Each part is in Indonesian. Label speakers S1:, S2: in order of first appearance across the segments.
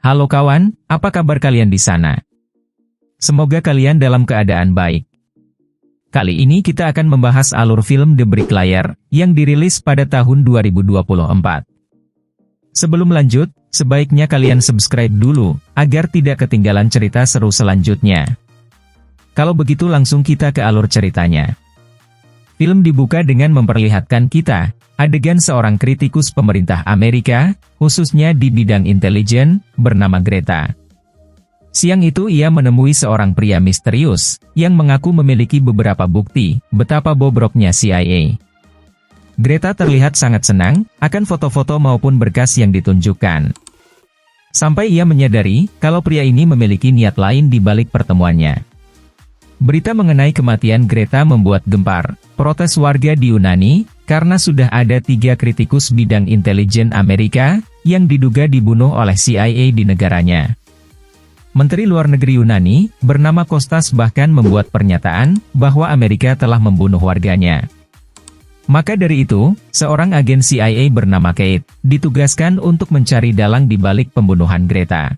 S1: Halo kawan, apa kabar kalian di sana? Semoga kalian dalam keadaan baik. Kali ini kita akan membahas alur film The Bricklayer yang dirilis pada tahun 2024. Sebelum lanjut, sebaiknya kalian subscribe dulu agar tidak ketinggalan cerita seru selanjutnya. Kalau begitu langsung kita ke alur ceritanya. Film dibuka dengan memperlihatkan kita adegan seorang kritikus pemerintah Amerika, khususnya di bidang intelijen, bernama Greta. Siang itu ia menemui seorang pria misterius, yang mengaku memiliki beberapa bukti, betapa bobroknya CIA. Greta terlihat sangat senang, akan foto-foto maupun berkas yang ditunjukkan. Sampai ia menyadari, kalau pria ini memiliki niat lain di balik pertemuannya. Berita mengenai kematian Greta membuat gempar protes warga di Yunani, karena sudah ada 3 kritikus bidang intelijen Amerika, yang diduga dibunuh oleh CIA di negaranya. Menteri Luar Negeri Yunani, bernama Kostas bahkan membuat pernyataan, bahwa Amerika telah membunuh warganya. Maka dari itu, seorang agen CIA bernama Kate, ditugaskan untuk mencari dalang di balik pembunuhan Greta.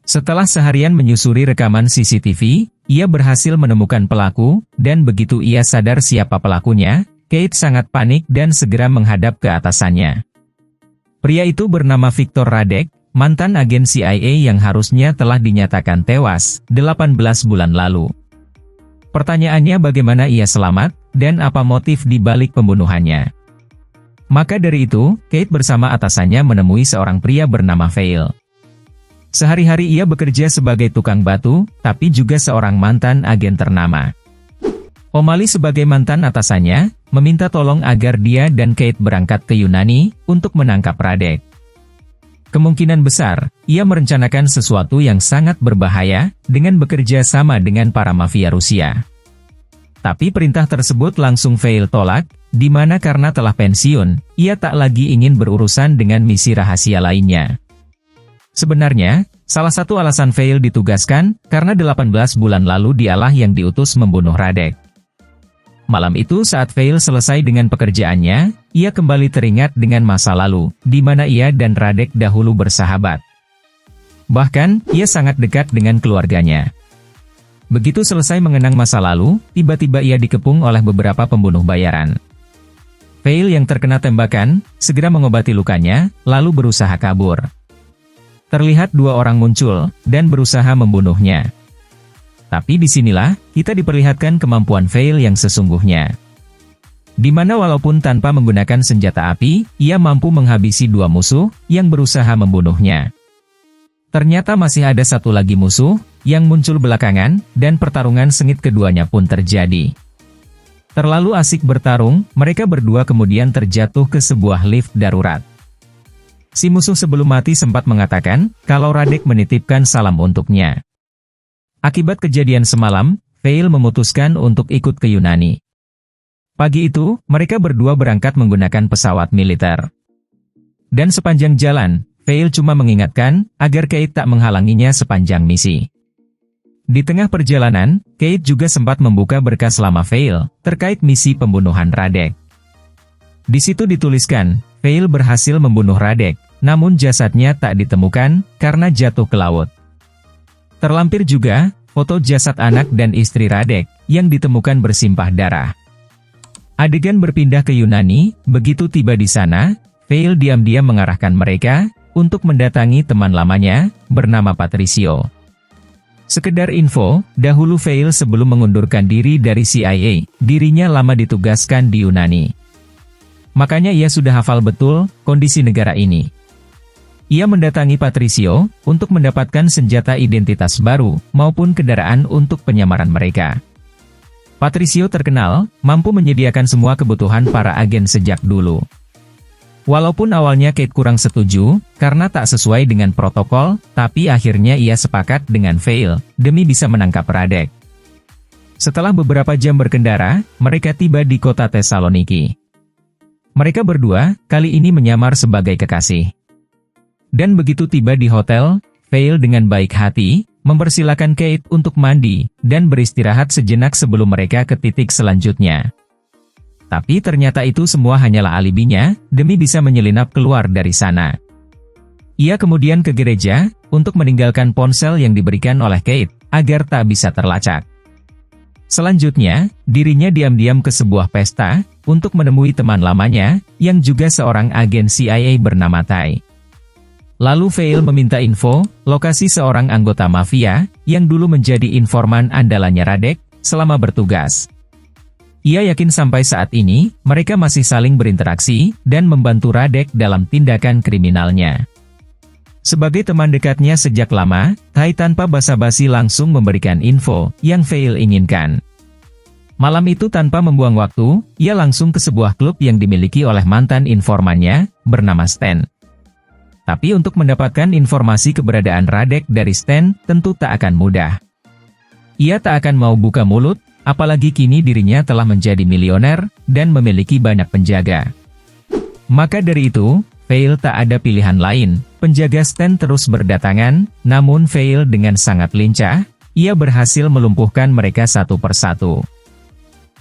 S1: Setelah seharian menyusuri rekaman CCTV, ia berhasil menemukan pelaku, dan begitu ia sadar siapa pelakunya, Kate sangat panik dan segera menghadap ke atasannya. Pria itu bernama Victor Radek, mantan agen CIA yang harusnya telah dinyatakan tewas 18 bulan lalu. Pertanyaannya bagaimana ia selamat, dan apa motif di balik pembunuhannya. Maka dari itu, Kate bersama atasannya menemui seorang pria bernama Vail. Sehari-hari ia bekerja sebagai tukang batu, tapi juga seorang mantan agen ternama. O'Malley sebagai mantan atasannya, meminta tolong agar dia dan Kate berangkat ke Yunani, untuk menangkap Radek. Kemungkinan besar, ia merencanakan sesuatu yang sangat berbahaya, dengan bekerja sama dengan para mafia Rusia. Tapi perintah tersebut langsung Vail tolak, di mana karena telah pensiun, ia tak lagi ingin berurusan dengan misi rahasia lainnya. Sebenarnya, salah satu alasan Vail ditugaskan, karena 18 bulan lalu dialah yang diutus membunuh Radek. Malam itu saat Vail selesai dengan pekerjaannya, ia kembali teringat dengan masa lalu, di mana ia dan Radek dahulu bersahabat. Bahkan, ia sangat dekat dengan keluarganya. Begitu selesai mengenang masa lalu, tiba-tiba ia dikepung oleh beberapa pembunuh bayaran. Vail yang terkena tembakan, segera mengobati lukanya, lalu berusaha kabur. Terlihat 2 orang muncul, dan berusaha membunuhnya. Tapi disinilah, kita diperlihatkan kemampuan Vail yang sesungguhnya. Di mana walaupun tanpa menggunakan senjata api, ia mampu menghabisi 2 musuh, yang berusaha membunuhnya. Ternyata masih ada satu lagi musuh, yang muncul belakangan, dan pertarungan sengit keduanya pun terjadi. Terlalu asik bertarung, mereka berdua kemudian terjatuh ke sebuah lift darurat. Si musuh sebelum mati sempat mengatakan, kalau Radek menitipkan salam untuknya. Akibat kejadian semalam, Vail memutuskan untuk ikut ke Yunani. Pagi itu, mereka berdua berangkat menggunakan pesawat militer. Dan sepanjang jalan, Vail cuma mengingatkan, agar Kate tak menghalanginya sepanjang misi. Di tengah perjalanan, Kate juga sempat membuka berkas lama Vail, terkait misi pembunuhan Radek. Di situ dituliskan, Vail berhasil membunuh Radek, namun jasadnya tak ditemukan, karena jatuh ke laut. Terlampir juga, foto jasad anak dan istri Radek, yang ditemukan bersimpah darah. Adegan berpindah ke Yunani, begitu tiba di sana, Vail diam-diam mengarahkan mereka, untuk mendatangi teman lamanya, bernama Patricio. Sekedar info, dahulu Vail sebelum mengundurkan diri dari CIA, dirinya lama ditugaskan di Yunani. Makanya ia sudah hafal betul, kondisi negara ini. Ia mendatangi Patricio, untuk mendapatkan senjata identitas baru, maupun kendaraan untuk penyamaran mereka. Patricio terkenal, mampu menyediakan semua kebutuhan para agen sejak dulu. Walaupun awalnya Kate kurang setuju, karena tak sesuai dengan protokol, tapi akhirnya ia sepakat dengan Vail, demi bisa menangkap Radek. Setelah beberapa jam berkendara, mereka tiba di kota Thessaloniki. Mereka berdua, kali ini menyamar sebagai kekasih. Dan begitu tiba di hotel, Vail dengan baik hati, mempersilakan Kate untuk mandi, dan beristirahat sejenak sebelum mereka ke titik selanjutnya. Tapi ternyata itu semua hanyalah alibinya, demi bisa menyelinap keluar dari sana. Ia kemudian ke gereja, untuk meninggalkan ponsel yang diberikan oleh Kate, agar tak bisa terlacak. Selanjutnya, dirinya diam-diam ke sebuah pesta, untuk menemui teman lamanya, yang juga seorang agen CIA bernama Ty. Lalu Veil meminta info, lokasi seorang anggota mafia, yang dulu menjadi informan andalannya Radek, selama bertugas. Ia yakin sampai saat ini, mereka masih saling berinteraksi, dan membantu Radek dalam tindakan kriminalnya. Sebagai teman dekatnya sejak lama, Ty tanpa basa-basi langsung memberikan info yang Veil inginkan. Malam itu tanpa membuang waktu, ia langsung ke sebuah klub yang dimiliki oleh mantan informannya, bernama Stan. Tapi untuk mendapatkan informasi keberadaan Radek dari Stan, tentu tak akan mudah. Ia tak akan mau buka mulut, apalagi kini dirinya telah menjadi milioner, dan memiliki banyak penjaga. Maka dari itu, Veil tak ada pilihan lain, penjaga Stan terus berdatangan, namun Veil dengan sangat lincah, ia berhasil melumpuhkan mereka satu persatu.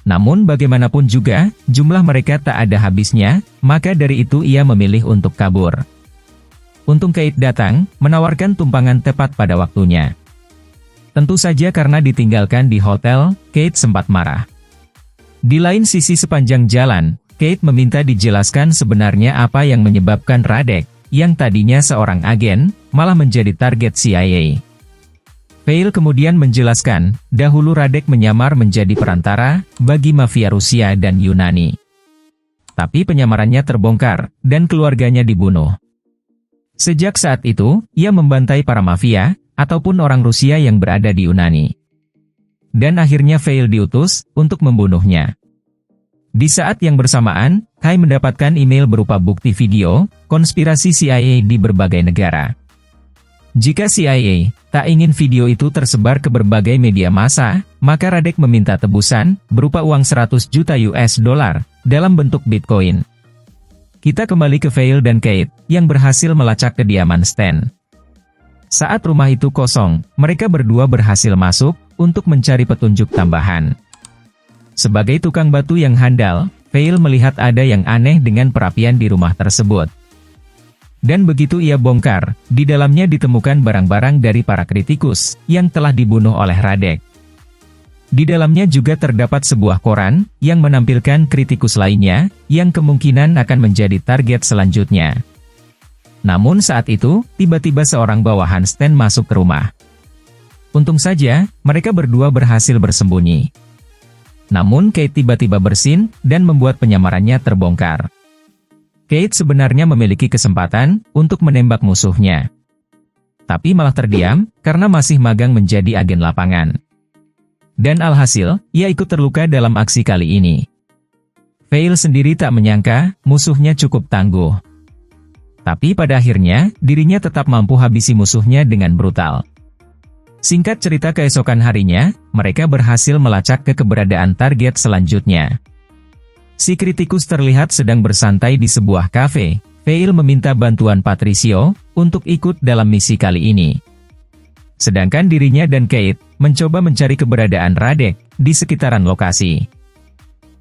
S1: Namun bagaimanapun juga, jumlah mereka tak ada habisnya, maka dari itu ia memilih untuk kabur. Untung Kate datang, menawarkan tumpangan tepat pada waktunya. Tentu saja karena ditinggalkan di hotel, Kate sempat marah. Di lain sisi sepanjang jalan, Kate meminta dijelaskan sebenarnya apa yang menyebabkan Radek, yang tadinya seorang agen, malah menjadi target CIA. Veil kemudian menjelaskan, dahulu Radek menyamar menjadi perantara, bagi mafia Rusia dan Yunani. Tapi penyamarannya terbongkar, dan keluarganya dibunuh. Sejak saat itu, ia membantai para mafia, ataupun orang Rusia yang berada di Yunani. Dan akhirnya Veil diutus, untuk membunuhnya. Di saat yang bersamaan, Kai mendapatkan email berupa bukti video, konspirasi CIA di berbagai negara. Jika CIA tak ingin video itu tersebar ke berbagai media massa, maka Radek meminta tebusan, berupa uang 100 juta US dollar, dalam bentuk Bitcoin. Kita kembali ke Veil dan Kate, yang berhasil melacak kediaman Stan. Saat rumah itu kosong, mereka berdua berhasil masuk, untuk mencari petunjuk tambahan. Sebagai tukang batu yang handal, Veil melihat ada yang aneh dengan perapian di rumah tersebut. Dan begitu ia bongkar, di dalamnya ditemukan barang-barang dari para kritikus, yang telah dibunuh oleh Radek. Di dalamnya juga terdapat sebuah koran, yang menampilkan kritikus lainnya, yang kemungkinan akan menjadi target selanjutnya. Namun saat itu, tiba-tiba seorang bawahan Stan masuk ke rumah. Untung saja, mereka berdua berhasil bersembunyi. Namun Kate tiba-tiba bersin, dan membuat penyamarannya terbongkar. Kate sebenarnya memiliki kesempatan, untuk menembak musuhnya. Tapi malah terdiam, karena masih magang menjadi agen lapangan. Dan alhasil, ia ikut terluka dalam aksi kali ini. Veil sendiri tak menyangka, musuhnya cukup tangguh. Tapi pada akhirnya, dirinya tetap mampu habisi musuhnya dengan brutal. Singkat cerita keesokan harinya, mereka berhasil melacak ke keberadaan target selanjutnya. Si kritikus terlihat sedang bersantai di sebuah kafe. Veil meminta bantuan Patricio, untuk ikut dalam misi kali ini. Sedangkan dirinya dan Kate, mencoba mencari keberadaan Radek, di sekitaran lokasi.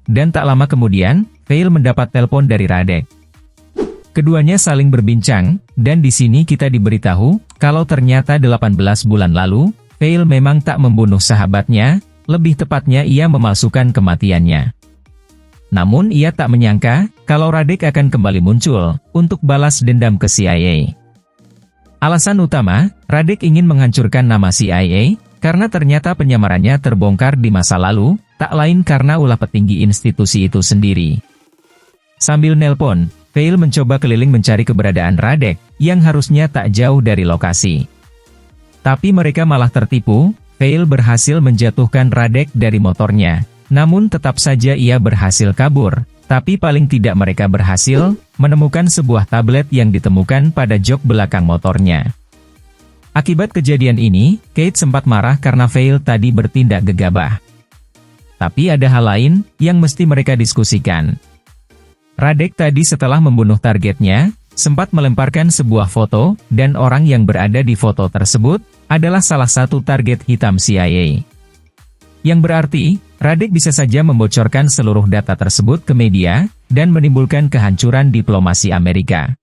S1: Dan tak lama kemudian, Veil mendapat telepon dari Radek. Keduanya saling berbincang, dan di sini kita diberitahu, kalau ternyata 18 bulan lalu, Veil memang tak membunuh sahabatnya, lebih tepatnya ia memalsukan kematiannya. Namun ia tak menyangka, kalau Radek akan kembali muncul, untuk balas dendam ke CIA. Alasan utama, Radek ingin menghancurkan nama CIA, karena ternyata penyamarannya terbongkar di masa lalu, tak lain karena ulah petinggi institusi itu sendiri. Sambil nelpon, Veil mencoba keliling mencari keberadaan Radek, yang harusnya tak jauh dari lokasi. Tapi mereka malah tertipu, Veil berhasil menjatuhkan Radek dari motornya, namun tetap saja ia berhasil kabur, tapi paling tidak mereka berhasil menemukan sebuah tablet yang ditemukan pada jok belakang motornya. Akibat kejadian ini, Kate sempat marah karena Veil tadi bertindak gegabah. Tapi ada hal lain, yang mesti mereka diskusikan. Radek tadi setelah membunuh targetnya, sempat melemparkan sebuah foto, dan orang yang berada di foto tersebut, adalah salah satu target hitam CIA. Yang berarti, Radek bisa saja membocorkan seluruh data tersebut ke media, dan menimbulkan kehancuran diplomasi Amerika.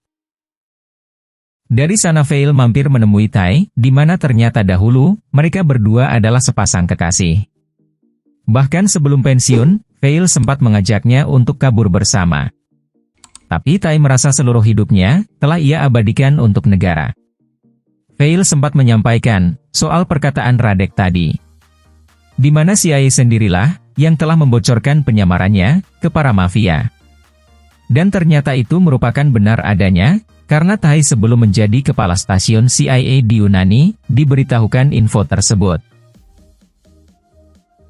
S1: Dari sana Veil mampir menemui Tai, di mana ternyata dahulu, mereka berdua adalah sepasang kekasih. Bahkan sebelum pensiun, Veil sempat mengajaknya untuk kabur bersama. Tapi Tai merasa seluruh hidupnya, telah ia abadikan untuk negara. Veil sempat menyampaikan, soal perkataan Radek tadi. Di mana CIA sendirilah, yang telah membocorkan penyamarannya, ke para mafia. Dan ternyata itu merupakan benar adanya, karena Tai sebelum menjadi kepala stasiun CIA di Yunani, diberitahukan info tersebut.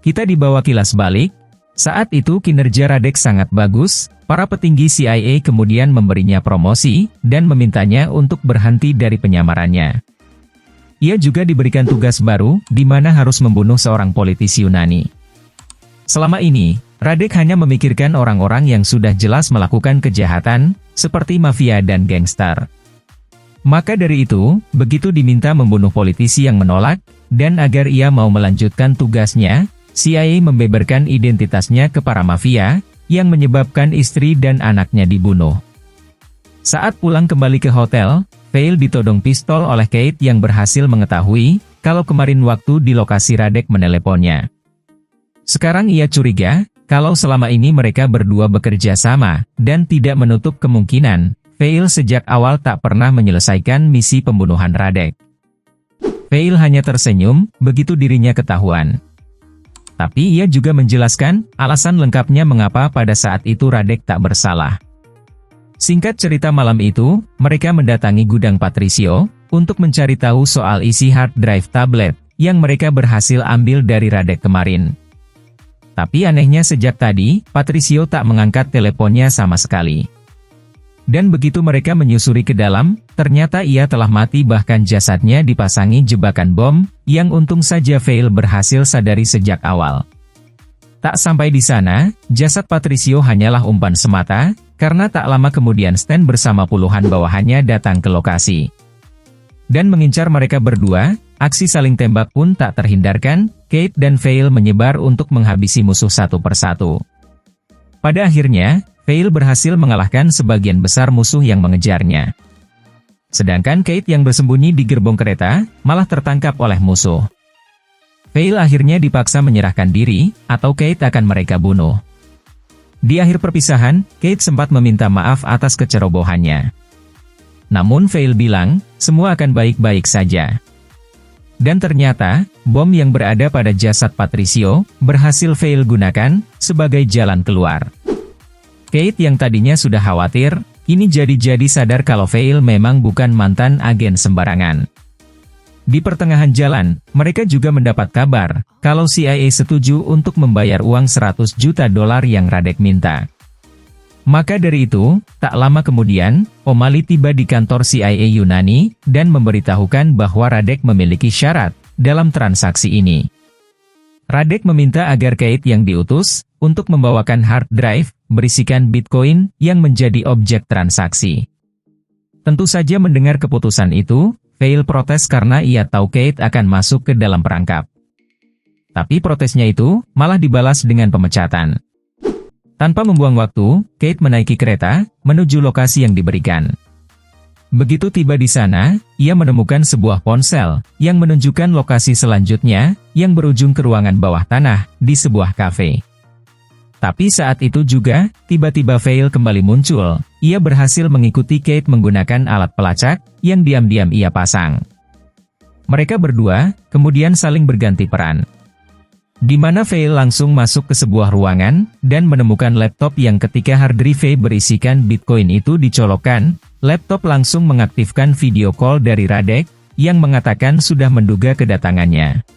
S1: Kita dibawa kilas balik, saat itu kinerja Radek sangat bagus, para petinggi CIA kemudian memberinya promosi, dan memintanya untuk berhenti dari penyamarannya. Ia juga diberikan tugas baru, di mana harus membunuh seorang politisi Yunani. Selama ini, Radek hanya memikirkan orang-orang yang sudah jelas melakukan kejahatan, seperti mafia dan gangster. Maka dari itu, begitu diminta membunuh politisi yang menolak, dan agar ia mau melanjutkan tugasnya, CIA membeberkan identitasnya ke para mafia, yang menyebabkan istri dan anaknya dibunuh. Saat pulang kembali ke hotel, Veil ditodong pistol oleh Kate yang berhasil mengetahui, kalau kemarin waktu di lokasi Radek meneleponnya. Sekarang ia curiga, kalau selama ini mereka berdua bekerja sama, dan tidak menutup kemungkinan, Veil sejak awal tak pernah menyelesaikan misi pembunuhan Radek. Veil hanya tersenyum, begitu dirinya ketahuan. Tapi ia juga menjelaskan, alasan lengkapnya mengapa pada saat itu Radek tak bersalah. Singkat cerita malam itu, mereka mendatangi gudang Patricio, untuk mencari tahu soal isi hard drive tablet, yang mereka berhasil ambil dari Radek kemarin. Tapi anehnya sejak tadi, Patricio tak mengangkat teleponnya sama sekali. Dan begitu mereka menyusuri ke dalam, ternyata ia telah mati bahkan jasadnya dipasangi jebakan bom, yang untung saja Veil berhasil sadari sejak awal. Tak sampai di sana, jasad Patricio hanyalah umpan semata, karena tak lama kemudian Stan bersama puluhan bawahannya datang ke lokasi. Dan mengincar mereka berdua, aksi saling tembak pun tak terhindarkan, Kate dan Veil menyebar untuk menghabisi musuh satu persatu. Pada akhirnya, Veil berhasil mengalahkan sebagian besar musuh yang mengejarnya. Sedangkan Kate yang bersembunyi di gerbong kereta, malah tertangkap oleh musuh. Veil akhirnya dipaksa menyerahkan diri, atau Kate akan mereka bunuh. Di akhir perpisahan, Kate sempat meminta maaf atas kecerobohannya. Namun Veil bilang, semua akan baik-baik saja. Dan ternyata, bom yang berada pada jasad Patricio, berhasil Veil gunakan, sebagai jalan keluar. Kate yang tadinya sudah khawatir, kini jadi-jadi sadar kalau Veil memang bukan mantan agen sembarangan. Di pertengahan jalan, mereka juga mendapat kabar, kalau CIA setuju untuk membayar uang $100 juta yang Radek minta. Maka dari itu, tak lama kemudian, O'Malley tiba di kantor CIA Yunani, dan memberitahukan bahwa Radek memiliki syarat, dalam transaksi ini. Radek meminta agar Kate yang diutus, untuk membawakan hard drive, berisikan Bitcoin, yang menjadi objek transaksi. Tentu saja mendengar keputusan itu, Veil protes karena ia tahu Kate akan masuk ke dalam perangkap. Tapi protesnya itu, malah dibalas dengan pemecatan. Tanpa membuang waktu, Kate menaiki kereta, menuju lokasi yang diberikan. Begitu tiba di sana, ia menemukan sebuah ponsel, yang menunjukkan lokasi selanjutnya, yang berujung ke ruangan bawah tanah, di sebuah kafe. Tapi saat itu juga, tiba-tiba Veil kembali muncul, ia berhasil mengikuti Kate menggunakan alat pelacak, yang diam-diam ia pasang. Mereka berdua, kemudian saling berganti peran. Di mana Veil langsung masuk ke sebuah ruangan, dan menemukan laptop yang ketika hard drive berisikan Bitcoin itu dicolokkan, laptop langsung mengaktifkan video call dari Radek, yang mengatakan sudah menduga kedatangannya.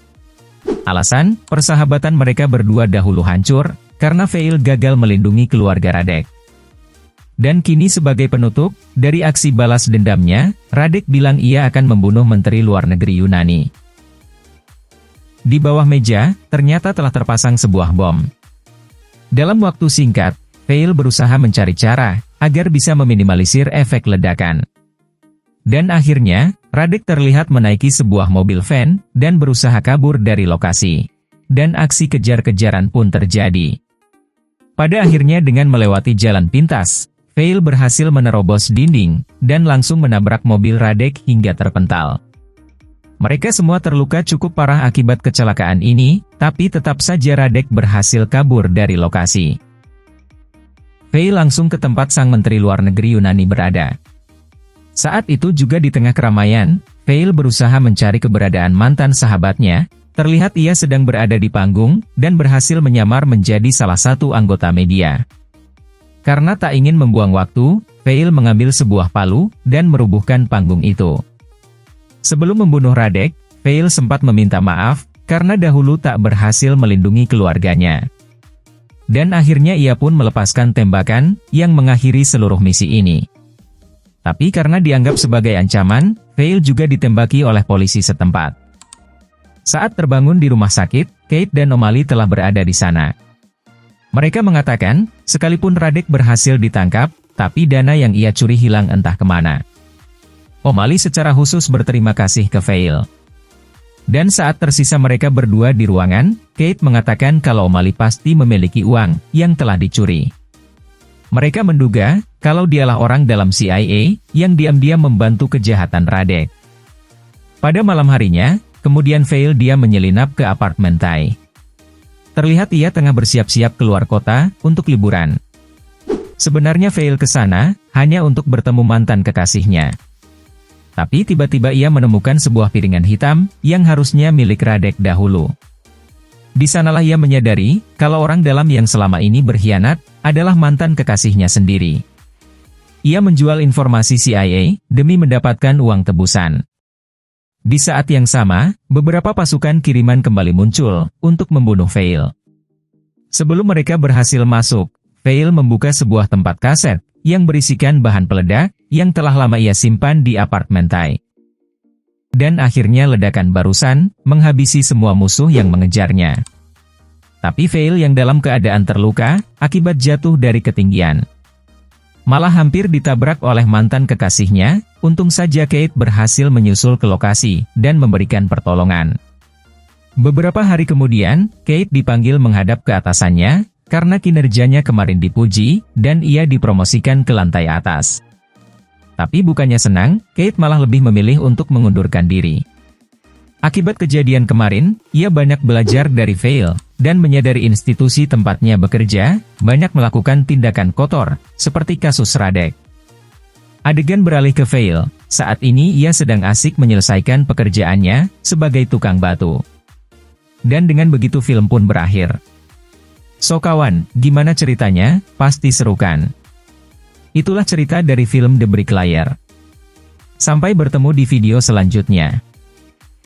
S1: Alasan, persahabatan mereka berdua dahulu hancur, karena Veil gagal melindungi keluarga Radek. Dan kini sebagai penutup, dari aksi balas dendamnya, Radek bilang ia akan membunuh Menteri Luar Negeri Yunani. Di bawah meja, ternyata telah terpasang sebuah bom. Dalam waktu singkat, Veil berusaha mencari cara, agar bisa meminimalisir efek ledakan. Dan akhirnya, Radek terlihat menaiki sebuah mobil van, dan berusaha kabur dari lokasi. Dan aksi kejar-kejaran pun terjadi. Pada akhirnya dengan melewati jalan pintas, Veil berhasil menerobos dinding, dan langsung menabrak mobil Radek hingga terpental. Mereka semua terluka cukup parah akibat kecelakaan ini, tapi tetap saja Radek berhasil kabur dari lokasi. Veil langsung ke tempat sang Menteri Luar Negeri Yunani berada. Saat itu juga di tengah keramaian, Veil berusaha mencari keberadaan mantan sahabatnya. Terlihat ia sedang berada di panggung, dan berhasil menyamar menjadi salah satu anggota media. Karena tak ingin membuang waktu, Veil mengambil sebuah palu, dan merubuhkan panggung itu. Sebelum membunuh Radek, Veil sempat meminta maaf, karena dahulu tak berhasil melindungi keluarganya. Dan akhirnya ia pun melepaskan tembakan, yang mengakhiri seluruh misi ini. Tapi karena dianggap sebagai ancaman, Veil juga ditembaki oleh polisi setempat. Saat terbangun di rumah sakit, Kate dan O'Malley telah berada di sana. Mereka mengatakan, sekalipun Radek berhasil ditangkap, tapi dana yang ia curi hilang entah kemana. O'Malley secara khusus berterima kasih ke Veil. Dan saat tersisa mereka berdua di ruangan, Kate mengatakan kalau O'Malley pasti memiliki uang yang telah dicuri. Mereka menduga, kalau dialah orang dalam CIA, yang diam-diam membantu kejahatan Radek. Pada malam harinya, kemudian Veil dia menyelinap ke apartemen Tai. Terlihat ia tengah bersiap-siap keluar kota, untuk liburan. Sebenarnya Veil ke sana, hanya untuk bertemu mantan kekasihnya. Tapi tiba-tiba ia menemukan sebuah piringan hitam, yang harusnya milik Radek dahulu. Di sanalah ia menyadari, kalau orang dalam yang selama ini berkhianat, adalah mantan kekasihnya sendiri. Ia menjual informasi CIA, demi mendapatkan uang tebusan. Di saat yang sama, beberapa pasukan kiriman kembali muncul, untuk membunuh Veil. Sebelum mereka berhasil masuk, Veil membuka sebuah tempat kaset, yang berisikan bahan peledak, yang telah lama ia simpan di apartemen Tai. Dan akhirnya ledakan barusan, menghabisi semua musuh yang mengejarnya. Tapi Veil yang dalam keadaan terluka, akibat jatuh dari ketinggian. Malah hampir ditabrak oleh mantan kekasihnya, untung saja Kate berhasil menyusul ke lokasi, dan memberikan pertolongan. Beberapa hari kemudian, Kate dipanggil menghadap ke atasannya, karena kinerjanya kemarin dipuji, dan ia dipromosikan ke lantai atas. Tapi bukannya senang, Kate malah lebih memilih untuk mengundurkan diri. Akibat kejadian kemarin, ia banyak belajar dari Veil, dan menyadari institusi tempatnya bekerja, banyak melakukan tindakan kotor, seperti kasus Radek. Adegan beralih ke Veil, saat ini ia sedang asik menyelesaikan pekerjaannya, sebagai tukang batu. Dan dengan begitu film pun berakhir. So kawan, gimana ceritanya? Pasti seru kan? Itulah cerita dari film The Bricklayer. Sampai bertemu di video selanjutnya.